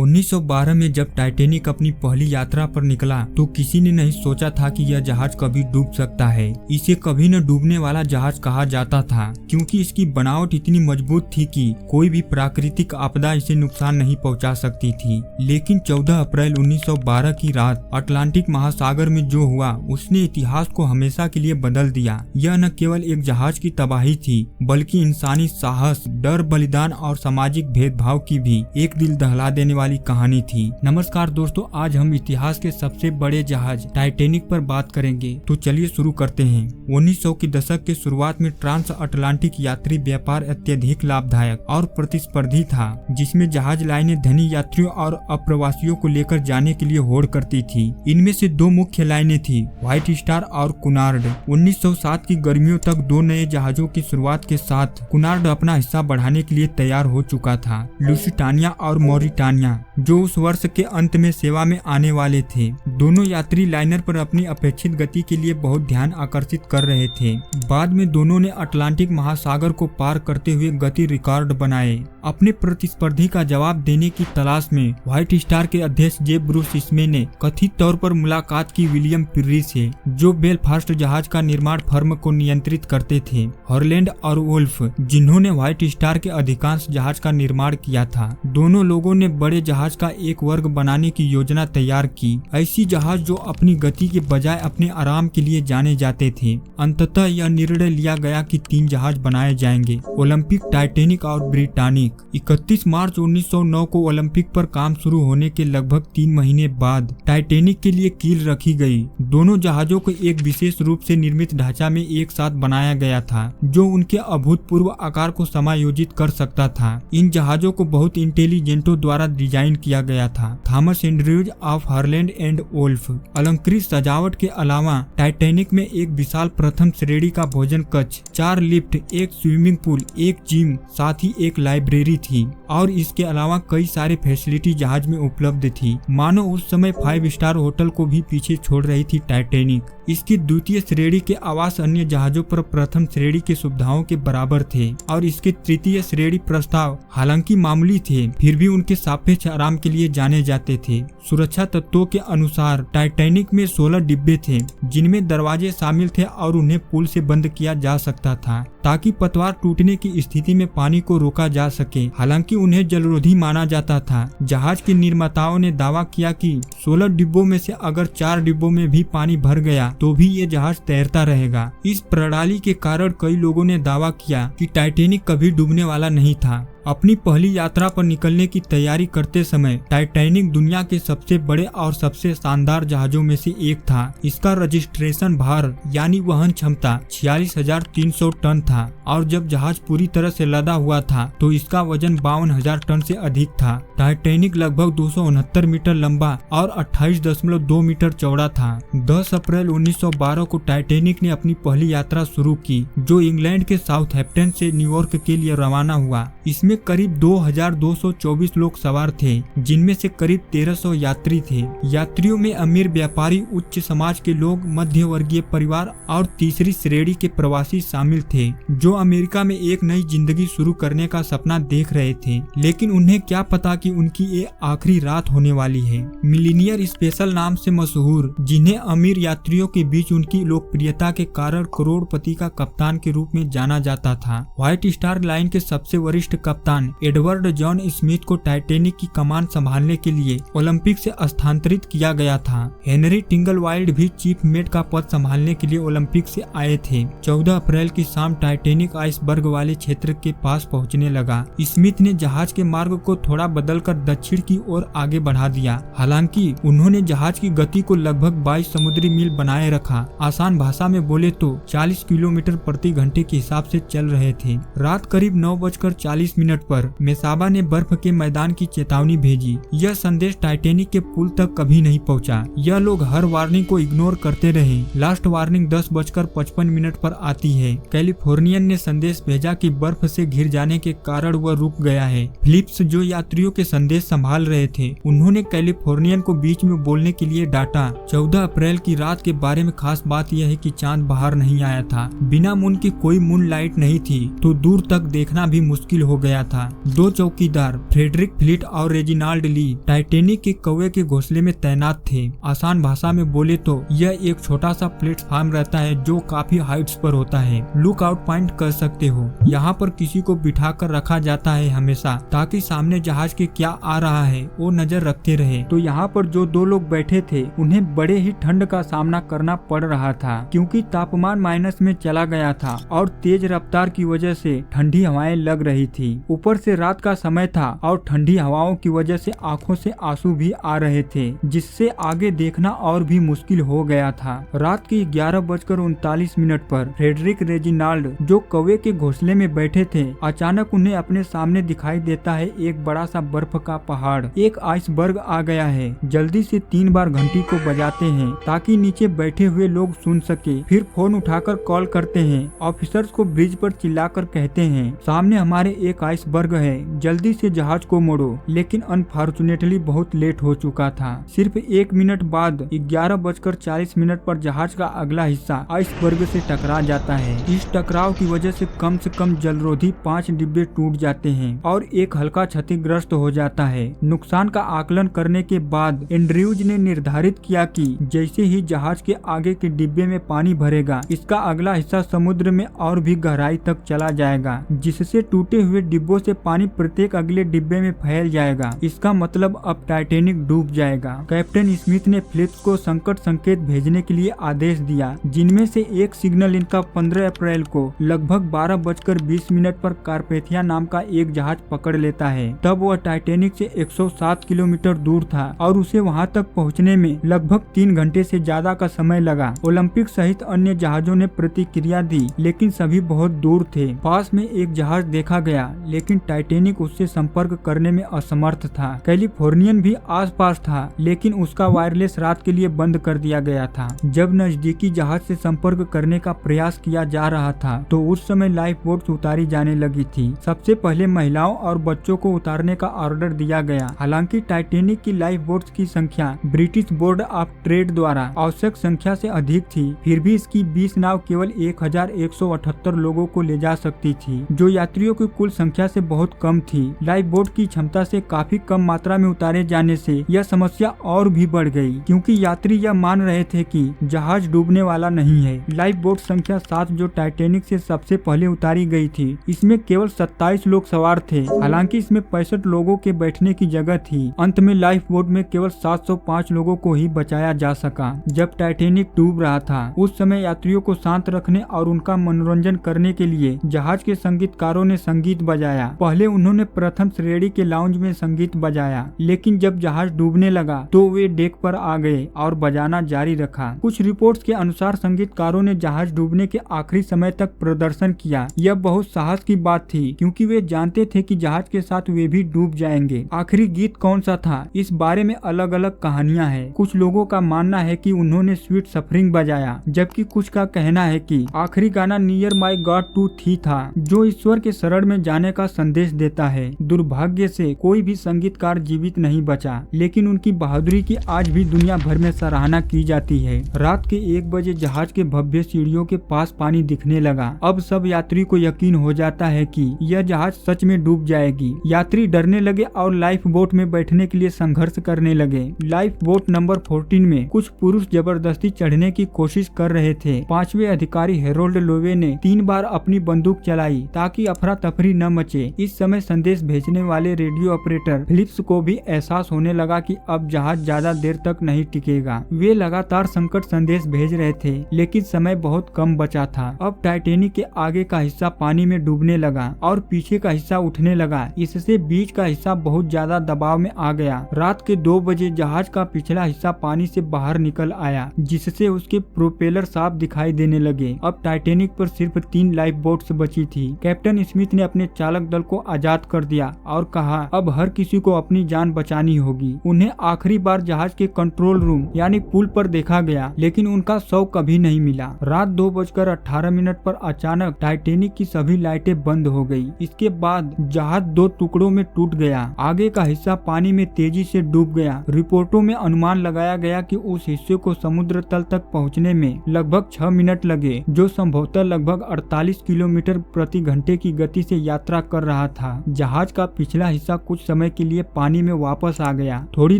1912 में जब टाइटैनिक अपनी पहली यात्रा पर निकला तो किसी ने नहीं सोचा था कि यह जहाज कभी डूब सकता है। इसे कभी न डूबने वाला जहाज कहा जाता था क्योंकि इसकी बनावट इतनी मजबूत थी कि कोई भी प्राकृतिक आपदा इसे नुकसान नहीं पहुंचा सकती थी। लेकिन 14 अप्रैल 1912 की रात अटलांटिक महासागर में जो हुआ उसने इतिहास को हमेशा के लिए बदल दिया। यह न केवल एक जहाज की तबाही थी बल्कि इंसानी साहस, डर, बलिदान और सामाजिक भेदभाव की भी एक दिल दहला देने वाली कहानी थी। नमस्कार दोस्तों, आज हम इतिहास के सबसे बड़े जहाज टाइटैनिक पर बात करेंगे। तो चलिए शुरू करते हैं। 1900 की दशक के शुरुआत में ट्रांस अटलांटिक यात्री व्यापार अत्यधिक लाभदायक और प्रतिस्पर्धी था, जिसमें जहाज लाइनें धनी यात्रियों और अप्रवासियों को लेकर जाने के लिए होड़ करती थी। इनमें से दो मुख्य लाइनें थी, व्हाइट स्टार और कुनार्ड। 1907 की गर्मियों तक दो नए जहाजों की शुरुआत के साथ कुनार्ड अपना हिस्सा बढ़ाने के लिए तैयार हो चुका था। लुसिटानिया और मॉरिटानिया जो उस वर्ष के अंत में सेवा में आने वाले थे, दोनों यात्री लाइनर पर अपनी अपेक्षित गति के लिए बहुत ध्यान आकर्षित कर रहे थे। बाद में दोनों ने अटलांटिक महासागर को पार करते हुए गति रिकॉर्ड बनाए। अपने प्रतिस्पर्धी का जवाब देने की तलाश में व्हाइट स्टार के अध्यक्ष जेब ब्रूस इसमे ने कथित तौर पर मुलाकात की विलियम पिर्री से, जो बेलफास्ट जहाज का निर्माण फर्म को नियंत्रित करते थे, हॉलैंड और वुल्फ, जिन्होंने व्हाइट स्टार के अधिकांश जहाज का निर्माण किया था। दोनों लोगों ने बड़े जहाज का एक वर्ग बनाने की योजना तैयार की, ऐसी जहाज जो अपनी गति के बजाय अपने आराम के लिए जाने जाते थे। अंततः यह निर्णय लिया गया कि 3 जहाज बनाए जाएंगे, ओलंपिक, टाइटैनिक और ब्रिटानिक। 31 मार्च 1909 को ओलंपिक पर काम शुरू होने के लगभग 3 महीने बाद टाइटैनिक के लिए कील रखी गई। दोनों जहाजों को एक विशेष रूप से निर्मित ढांचा में एक साथ बनाया गया था, जो उनके अभूतपूर्व आकार को समायोजित कर सकता था। इन जहाजों को बहुत इंटेलिजेंटों द्वारा डिजाइन किया गया था। Thomas Andrews of Holland and Wolff. अलंकृत सजावट के अलावा टाइटैनिक में एक विशाल प्रथम श्रेणी का भोजन कक्ष, 4 लिफ्ट, एक स्विमिंग पूल, एक जिम, साथ ही एक लाइब्रेरी थी और इसके अलावा कई सारे फैसिलिटी जहाज में उपलब्ध थी। मानो उस समय 5 स्टार होटल को भी पीछे छोड़ रही थी टाइटैनिक। इसकी द्वितीय श्रेणी के आवास अन्य जहाजों पर प्रथम श्रेणी की सुविधाओं के बराबर थे और इसके तृतीय श्रेणी प्रस्ताव हालांकि मामूली थे, फिर भी उनके सापेक्ष आराम के लिए जाने जाते थे। सुरक्षा तत्वों के अनुसार टाइटैनिक में 16 डिब्बे थे, जिनमें दरवाजे शामिल थे और उन्हें पुल से बंद किया जा सकता था ताकि पतवार टूटने की स्थिति में पानी को रोका जा सके। हालांकि उन्हें जलरोधी माना जाता था। जहाज के निर्माताओं ने दावा किया कि 16 डिब्बों में से अगर 4 डिब्बों में भी पानी भर गया तो भी ये जहाज तैरता रहेगा। इस प्रणाली के कारण कई लोगों ने दावा किया कि टाइटैनिक कभी डूबने वाला नहीं था। अपनी पहली यात्रा पर निकलने की तैयारी करते समय टाइटैनिक दुनिया के सबसे बड़े और सबसे शानदार जहाजों में से एक था। इसका रजिस्ट्रेशन भार यानी वहन क्षमता 46,300 टन था और जब जहाज पूरी तरह से लदा हुआ था तो इसका वजन 52,000 टन से अधिक था। टाइटैनिक लगभग 269 मीटर लंबा और 28.2 मीटर चौड़ा था। 10 अप्रैल 1912 को टाइटैनिक ने अपनी पहली यात्रा शुरू की, जो इंग्लैंड के साउथहैम्पटन से न्यूयॉर्क के लिए रवाना हुआ। इसमें करीब 2224 लोग सवार थे, जिनमें से करीब 1300 यात्री थे। यात्रियों में अमीर व्यापारी, उच्च समाज के लोग, मध्य वर्गीय परिवार और तीसरी श्रेणी के प्रवासी शामिल थे, जो अमेरिका में एक नई जिंदगी शुरू करने का सपना देख रहे थे। लेकिन उन्हें क्या पता कि उनकी ये आखिरी रात होने वाली है। मिलीनियर स्पेशल नाम से मशहूर, जिन्हें अमीर यात्रियों के बीच उनकी लोकप्रियता के कारण करोड़पति का कप्तान के रूप में जाना जाता था। व्हाइट स्टार लाइन के सबसे वरिष्ठ कप्तान एडवर्ड जॉन स्मिथ को टाइटैनिक की कमान संभालने के लिए ओलंपिक से स्थानांतरित किया गया था। हेनरी टिंगलवाइल्ड भी चीफ मेट का पद संभालने के लिए ओलंपिक से आए थे। 14 अप्रैल की शाम टाइटैनिक आइसबर्ग वाले क्षेत्र के पास पहुंचने लगा। स्मिथ ने जहाज के मार्ग को थोड़ा बदलकर दक्षिण की ओर आगे बढ़ा दिया। हालांकि उन्होंने जहाज की गति को लगभग 22 समुद्री मील बनाए रखा। आसान भाषा में बोले तो 40 किलोमीटर प्रति घंटे के हिसाब से चल रहे थे। रात करीब 9:40 मिनट पर मेसाबा ने बर्फ के मैदान की चेतावनी भेजी। यह संदेश टाइटैनिक के पुल तक कभी नहीं पहुंचा। यह लोग हर वार्निंग को इग्नोर करते रहे। लास्ट वार्निंग 10:55 मिनट पर आती है। कैलिफोर्नियन ने संदेश भेजा कि बर्फ से घिर जाने के कारण वह रुक गया है। फिलिप्स, जो यात्रियों के संदेश संभाल रहे थे, उन्होंने कैलिफोर्नियन को बीच में बोलने के लिए डांटा। 14 अप्रैल की रात के बारे में खास बात यह है कि चांद बाहर नहीं आया था। बिना मून के कोई मून लाइट नहीं थी, तो दूर तक देखना भी मुश्किल हो गया गया था। 2 चौकीदार फ्रेडरिक फ्लीट और रेजिनाल्ड ली टाइटेनिक के कौवे के घोंसले में तैनात थे। आसान भाषा में बोले तो यह एक छोटा सा प्लेटफॉर्म रहता है जो काफी हाइट्स पर होता है। लुक आउट पॉइंट कर सकते हो। यहाँ पर किसी को बिठा कर रखा जाता है हमेशा, ताकि सामने जहाज के क्या आ रहा है वो नजर रखते रहे। तो यहाँ पर जो 2 लोग बैठे थे उन्हें बड़े ही ठंड का सामना करना पड़ रहा था, क्योंकि तापमान माइनस में चला गया था और तेज रफ्तार की वजह से ठंडी हवाएं लग रही थी। ऊपर से रात का समय था और ठंडी हवाओं की वजह से आंखों से आंसू भी आ रहे थे, जिससे आगे देखना और भी मुश्किल हो गया था। रात की 11:39 पर फ्रेडरिक रेजिनाल्ड जो कौवे के घोंसले में बैठे थे, अचानक उन्हें अपने सामने दिखाई देता है एक बड़ा सा बर्फ का पहाड़। एक आइसबर्ग आ गया है। जल्दी से 3 बार घंटी को बजाते हैं ताकि नीचे बैठे हुए लोग सुन सके। फिर फोन उठाकर कॉल करते हैं। ऑफिसर्स को ब्रिज पर चिल्लाकर कहते हैं, सामने हमारे एक आइसबर्ग है, जल्दी से जहाज को मोड़ो। लेकिन अनफॉर्चुनेटली बहुत लेट हो चुका था। सिर्फ 1 मिनट बाद 11:40 पर जहाज का अगला हिस्सा आइसबर्ग से टकरा जाता है। इस टकराव की वजह से कम जलरोधी 5 डिब्बे टूट जाते हैं और एक हल्का क्षतिग्रस्त हो जाता है। नुकसान का आकलन करने के बाद एंड्रयूज ने निर्धारित किया कि जैसे ही जहाज के आगे के डिब्बे में पानी भरेगा, इसका अगला हिस्सा समुद्र में और भी गहराई तक चला जाएगा, जिससे टूटे हुए डिब्बों से पानी प्रत्येक अगले डिब्बे में फैल जाएगा। इसका मतलब अब टाइटेनिक डूब जाएगा। कैप्टन स्मिथ ने फ्लिप्स को संकट संकेत भेजने के लिए आदेश दिया, जिनमें से एक सिग्नल इनका 15 अप्रैल को लगभग 12:20 पर कारपेथिया नाम का एक जहाज पकड़ लेता है। तब वह टाइटेनिक से 107 किलोमीटर दूर था और उसे वहां तक पहुंचने में लगभग 3 घंटे से ज्यादा का समय लगा। ओलंपिक सहित अन्य जहाजों ने प्रतिक्रिया दी, लेकिन सभी बहुत दूर थे। पास में एक जहाज देखा गया, लेकिन टाइटेनिक उससे संपर्क करने में असमर्थ था। कैलिफोर्नियन भी आसपास था, लेकिन उसका वायरलेस रात के लिए बंद कर दिया गया था। जब नजदीकी जहाज से संपर्क करने का प्रयास किया जा रहा था, तो उस समय लाइफ बोट्स उतारी जाने लगी थी। सबसे पहले महिलाओं और बच्चों को उतारने का ऑर्डर दिया गया। हालांकि टाइटेनिक की लाइफ बोट्स की संख्या ब्रिटिश बोर्ड ऑफ ट्रेड द्वारा आवश्यक संख्या से अधिक थी, फिर भी इसकी 20 नाव केवल 1178 लोगों को ले जा सकती थी, जो यात्रियों की कुल संख्या से बहुत कम थी। लाइफ बोट की क्षमता से काफी कम मात्रा में उतारे जाने से यह समस्या और भी बढ़ गई, क्योंकि यात्री यह मान रहे थे कि जहाज डूबने वाला नहीं है। लाइफ बोट संख्या 7 जो टाइटेनिक से सबसे पहले उतारी गई थी, इसमें केवल 27 लोग सवार थे। हालांकि इसमें 65 लोगों के बैठने की जगह थी। अंत में लाइफ बोट में केवल 705 लोगों को ही बचाया जा सका। जब टाइटेनिक डूब रहा था, उस समय यात्रियों को शांत रखने और उनका मनोरंजन करने के लिए जहाज के संगीतकारों ने संगीत बजाया। पहले उन्होंने प्रथम श्रेणी के लाउंज में संगीत बजाया, लेकिन जब जहाज डूबने लगा तो वे डेक पर आ गए और बजाना जारी रखा। कुछ रिपोर्ट्स के अनुसार संगीतकारों ने जहाज डूबने के आखिरी समय तक प्रदर्शन किया। यह बहुत साहस की बात थी, क्योंकि वे जानते थे कि जहाज के साथ वे भी डूब जाएंगे। आखिरी गीत कौन सा था, इस बारे में अलग अलग कहानियां हैं। कुछ लोगों का मानना है कि उन्होंने स्वीट सफरिंग बजाया, जबकि कुछ का कहना है कि आखिरी गाना नियर माई गॉड टू थी था, जो ईश्वर के शरण में जाने का संदेश देता है। दुर्भाग्य से कोई भी संगीतकार जीवित नहीं बचा, लेकिन उनकी बहादुरी की आज भी दुनिया भर में सराहना की जाती है। रात के 1 बजे जहाज के भव्य सीढ़ियों के पास पानी दिखने लगा। अब सब यात्री को यकीन हो जाता है कि यह जहाज सच में डूब जाएगी। यात्री डरने लगे और लाइफ बोट में बैठने के लिए संघर्ष करने लगे। लाइफ बोट नंबर 14 में कुछ पुरुष जबरदस्ती चढ़ने की कोशिश कर रहे थे। 5वें अधिकारी हेरोल्ड लोवे ने 3 बार अपनी बंदूक चलाई ताकि अफरा तफरी न मचे। इस समय संदेश भेजने वाले रेडियो ऑपरेटर फिलिप्स को भी एहसास होने लगा कि अब जहाज ज्यादा देर तक नहीं टिकेगा। वे लगातार संकट संदेश भेज रहे थे, लेकिन समय बहुत कम बचा था। अब टाइटेनिक के आगे का हिस्सा पानी में डूबने लगा और पीछे का हिस्सा उठने लगा। इससे बीच का हिस्सा बहुत ज्यादा दबाव में आ गया। रात के 2 बजे जहाज का पिछला हिस्सा पानी से बाहर निकल आया, जिससे उसके प्रोपेलर साफ दिखाई देने लगे। अब टाइटेनिक पर सिर्फ 3 लाइफ बोट्स बची थी। कैप्टन स्मिथ ने अपने चालक दल को आजाद कर दिया और कहा, अब हर किसी को अपनी जान बचानी होगी। उन्हें आखिरी बार जहाज के कंट्रोल रूम यानी पुल पर देखा गया, लेकिन उनका शव कभी नहीं मिला। रात 2:18 पर अचानक टाइटेनिक की सभी लाइटें बंद हो गई। इसके बाद जहाज 2 टुकड़ों में टूट गया। आगे का हिस्सा पानी में तेजी से डूब गया। रिपोर्टों में अनुमान लगाया गया कि उस हिस्से को समुद्र तल तक पहुंचने में लगभग 6 मिनट लगे, जो संभवतः लगभग 48 किलोमीटर प्रति घंटे की गति से यात्रा कर रहा था। जहाज का पिछला हिस्सा कुछ समय के लिए पानी में वापस आ गया। थोड़ी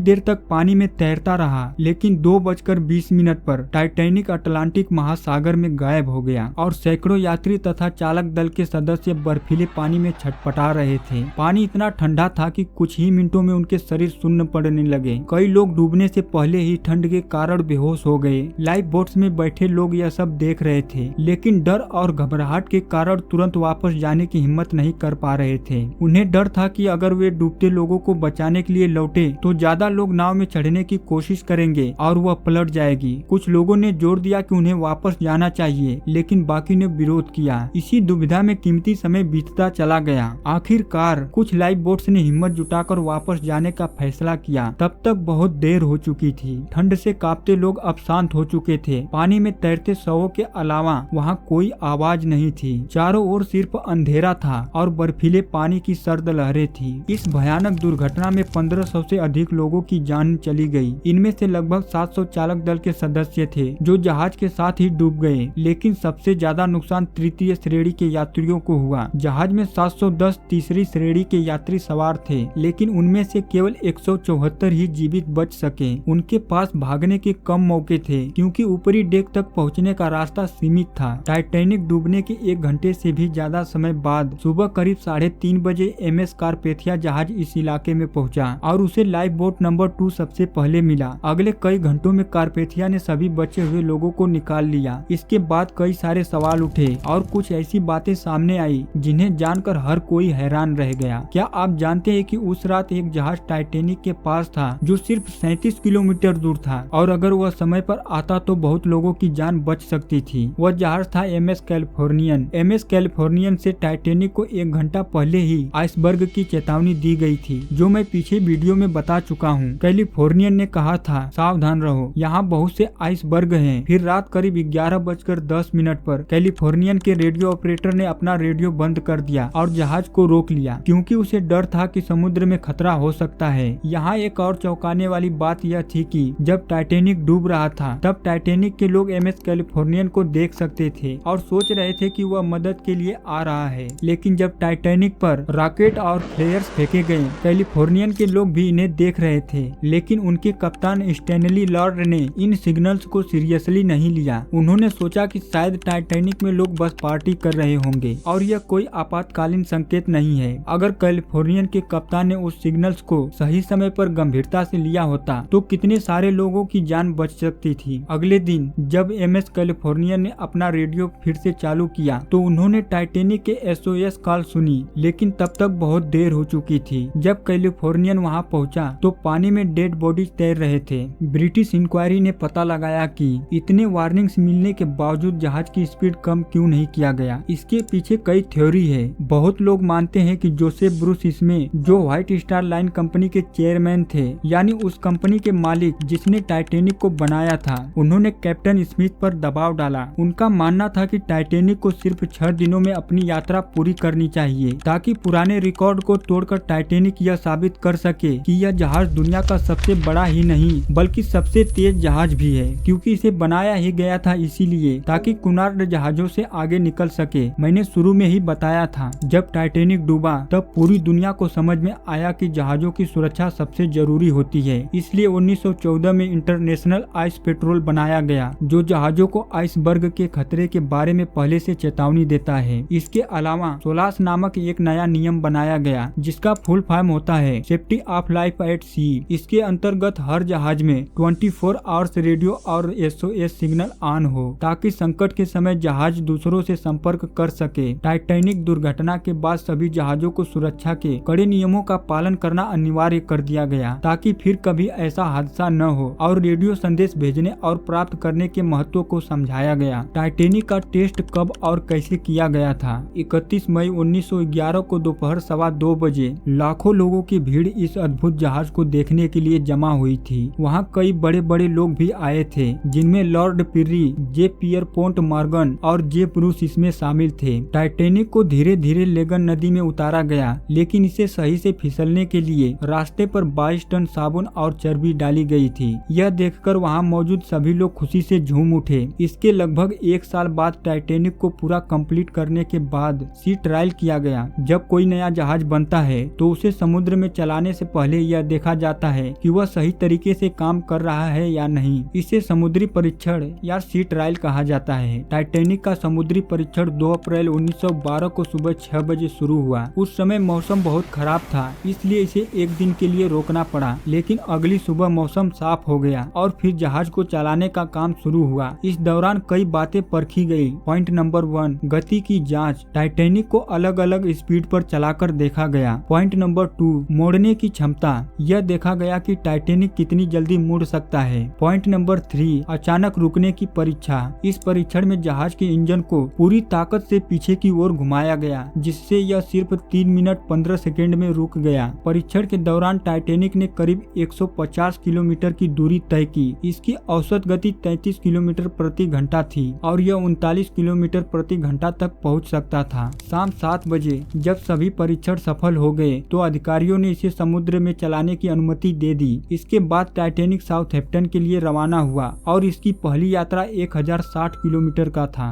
देर तक पानी में तैरता रहा, लेकिन 2:20 पर टाइटैनिक अटलांटिक महासागर में गायब हो गया और सैकड़ों यात्री तथा चालक दल के सदस्य बर्फीले पानी में छटपटा रहे थे। पानी इतना ठंडा था कि कुछ ही मिनटों में उनके शरीर सुन्न पड़ने लगे। कई लोग डूबने से पहले ही ठंड के कारण बेहोश हो गए। लाइफ बोट्स में बैठे लोग यह सब देख रहे थे, लेकिन डर और घबराहट के कारण तुरंत वापस जाने की हिम्मत नहीं कर पा रहे थे। उन्हें डर था कि अगर वे डूबते लोगों को बचाने के लिए लौटे तो ज्यादा लोग नाव में चढ़ने की कोशिश करेंगे और वह पलट जाएगी। कुछ लोगों ने जोर दिया कि उन्हें वापस जाना चाहिए, लेकिन बाकी ने विरोध किया। इसी दुविधा में कीमती समय बीतता चला गया। आखिरकार कुछ लाइफ बोट्स ने हिम्मत जुटाकर वापस जाने का फैसला किया। तब तक बहुत देर हो चुकी थी। ठंड से कांपते लोग अब शांत हो चुके थे। पानी में तैरते शवों के अलावा वहाँ कोई आवाज नहीं थी। चारों ओर सिर्फ अंधेरा था और बर्फीले पानी की सर्द लहरें थी। इस भयानक दुर्घटना में 1500 से अधिक लोगों की जान चली गई। इनमें से लगभग 700 चालक दल के सदस्य थे जो जहाज के साथ ही डूब गए, लेकिन सबसे ज्यादा नुकसान तृतीय श्रेणी के यात्रियों को हुआ। जहाज में 710 तीसरी श्रेणी के यात्री सवार थे, लेकिन उनमें से केवल 174 ही जीवित बच सके। उनके पास भागने के कम मौके थे क्योंकि ऊपरी डेक तक पहुंचने का रास्ता सीमित था। टाइटैनिक डूबने के 1 घंटे से भी ज्यादा समय बाद सुबह करीब 3:30 बजे MS कारपेथिया जहाज इस इलाके में पहुंचा और उसे लाइफ बोट नंबर 2 सबसे पहले मिला। अगले कई घंटों में कारपेथिया ने सभी बचे हुए लोगों को निकाल लिया। इसके बाद कई सारे सवाल उठे और कुछ ऐसी बातें सामने आई जिन्हें जानकर हर कोई हैरान रह गया। क्या आप जानते हैं कि उस रात एक जहाज टाइटैनिक के पास था जो सिर्फ 37 किलोमीटर दूर था और अगर वह समय पर आता तो बहुत लोगों की जान बच सकती थी। वह जहाज था MS कैलिफोर्नियन। MS कैलिफोर्नियन से टाइटैनिक को 1 घंटा पहले ही आइसबर्ग की चेतावनी दी गई थी, जो मैं पीछे वीडियो में बता चुका हूँ। कैलिफोर्नियन ने कहा था, सावधान रहो, यहाँ बहुत से आइसबर्ग हैं। फिर रात करीब 11:10 पर कैलिफोर्नियन के रेडियो ऑपरेटर ने अपना रेडियो बंद कर दिया और जहाज को रोक लिया क्योंकि उसे डर था कि समुद्र में खतरा हो सकता है। यहाँ एक और चौंकाने वाली बात यह थी कि जब टाइटैनिक डूब रहा था तब टाइटैनिक के लोग MS कैलिफोर्नियन को देख सकते थे और सोच रहे थे कि वह मदद के लिए आ रहा है। लेकिन जब टाइटैनिक पर रॉकेट और फ्लेयर्स फेंके गए, कैलिफोर्नियन के लोग भी इन्हें देख रहे थे, लेकिन उनके कप्तान स्टैनली लॉर्ड ने इन सिग्नल्स को सीरियसली नहीं लिया। उन्होंने सोचा कि शायद टाइटैनिक में लोग बस पार्टी कर रहे होंगे और यह कोई आपातकालीन संकेत नहीं है। अगर कैलिफोर्नियन के कप्तान ने उस सिग्नल्स को सही समय पर गंभीरता से लिया होता तो कितने सारे लोगों की जान बच सकती थी। अगले दिन जब MS कैलिफोर्नियन ने अपना रेडियो फिर से चालू किया तो उन्होंने टाइटैनिक के SOS कॉल सुनी, लेकिन तब तक बहुत देर हो चुकी थी। जब कैलिफोर्नियन वहां पहुंचा तो पानी में डेड बॉडीज तैर रहे थे। ब्रिटिश इंक्वायरी ने पता लगाया कि इतने वार्निंग्स मिलने के बावजूद जहाज की स्पीड कम क्यों नहीं किया गया। इसके पीछे कई थ्योरी है। बहुत लोग मानते हैं कि जोसेफ ब्रूस इसमें, जो व्हाइट स्टार लाइन कंपनी के चेयरमैन थे, यानी उस कंपनी के मालिक जिसने टाइटैनिक को बनाया था, उन्होंने कैप्टन स्मिथ पर दबाव डाला। उनका मानना था कि टाइटैनिक को सिर्फ 6 दिनों में अपनी यात्रा पूरी करनी चाहिए ताकि पुराने रिकॉर्ड को तोड़कर टाइटैनिक यह साबित कर सके कि यह जहाज दुनिया का सबसे बड़ा ही नहीं बल्कि सबसे तेज जहाज भी है, क्योंकि इसे बनाया ही गया था इसीलिए ताकि कुनार्ड जहाजों से आगे निकल सके। मैंने शुरू में ही बताया था, जब टाइटैनिक डूबा तब पूरी दुनिया को समझ में आया कि जहाजों की सुरक्षा सबसे जरूरी होती है। इसलिए 1914 में इंटरनेशनल आइस पेट्रोल बनाया गया, जो जहाजों को आइसबर्ग के खतरे के बारे में पहले से चेतावनी देता है। इसके अलावा सोलास नामक एक नया नियम बनाया गया जिसका फुल फॉर्म होता है सेफ्टी ऑफ लाइफ एट सी। इसके अंतर्गत हर जहाज में 24 आवर्स रेडियो और SOS सिग्नल ऑन हो ताकि संकट के समय जहाज दूसरों से संपर्क कर सके। टाइटैनिक दुर्घटना के बाद सभी जहाजों को सुरक्षा के कड़े नियमों का पालन करना अनिवार्य कर दिया गया ताकि फिर कभी ऐसा हादसा न हो, और रेडियो संदेश भेजने और प्राप्त करने के महत्व को समझाया गया। टाइटैनिक का टेस्ट कब और कैसे किया गया था? 31 मई 1911 को दोपहर 2:15 बजे लाखों लोगों की भीड़ इस अद्भुत जहाज को देखने के लिए जमा हुई थी। वहां कई बड़े बड़े लोग भी आए थे, जिनमें लॉर्ड पिर्री, जे पियरपोंट मॉर्गन और जे ब्रूस इसमें शामिल थे। टाइटैनिक को धीरे धीरे लेगन नदी में उतारा गया, लेकिन इसे सही से फिसलने के लिए रास्ते पर 22 टन साबुन और चर्बी डाली गई थी। यह देखकर वहां मौजूद सभी लोग खुशी से झूम उठे। इसके लगभग 1 साल बाद टाइटैनिक को पूरा कंप्लीट करने के बाद सी ट्रायल किया गया। जब कोई नया जहाज बनता है तो उसे समुद्र में चलाने से पहले यह देखा जाता है कि वह सही तरीके से काम कर रहा है या नहीं। इसे समुद्री परीक्षण या सी ट्रायल कहा जाता है। टाइटैनिक का समुद्री परीक्षण 2 अप्रैल 1912 को सुबह 6 बजे शुरू हुआ। उस समय मौसम बहुत खराब था, इसलिए इसे एक दिन के लिए रोकना पड़ा, लेकिन अगली सुबह मौसम साफ हो गया और फिर जहाज को चलाने का काम शुरू हुआ। इस दौरान कई बातें परखी गई। पॉइंट नंबर 1, गति की जांच। टाइटैनिक को अलग अलग स्पीड पर चलाकर देखा गया। पॉइंट नंबर 2, मोड़ने की क्षमता। यह देखा गया कि टाइटैनिक कितनी जल्दी मुड़ सकता है। पॉइंट नंबर 3, अचानक रुकने की परीक्षा। इस परीक्षण में जहाज के इंजन को पूरी ताकत से पीछे की ओर घुमाया गया, जिससे यह सिर्फ 3 मिनट 15 सेकेंड में रुक गया। परीक्षण के दौरान टाइटैनिक ने करीब 150 किलोमीटर की दूरी तय की। इसकी औसत गति 33 किलोमीटर प्रति घंटा थी और यह 39 किलोमीटर प्रति घंटा तक पहुंच सकता था। शाम 7 बजे जब सभी परीक्षण सफल हो गए तो अधिकारियों ने इसे समुद्र में चलाने की अनुमति दे दी। इसके बाद टाइटैनिक साउथहैम्पटन के लिए रवाना हुआ और इसकी पहली यात्रा 1060 किलोमीटर का था।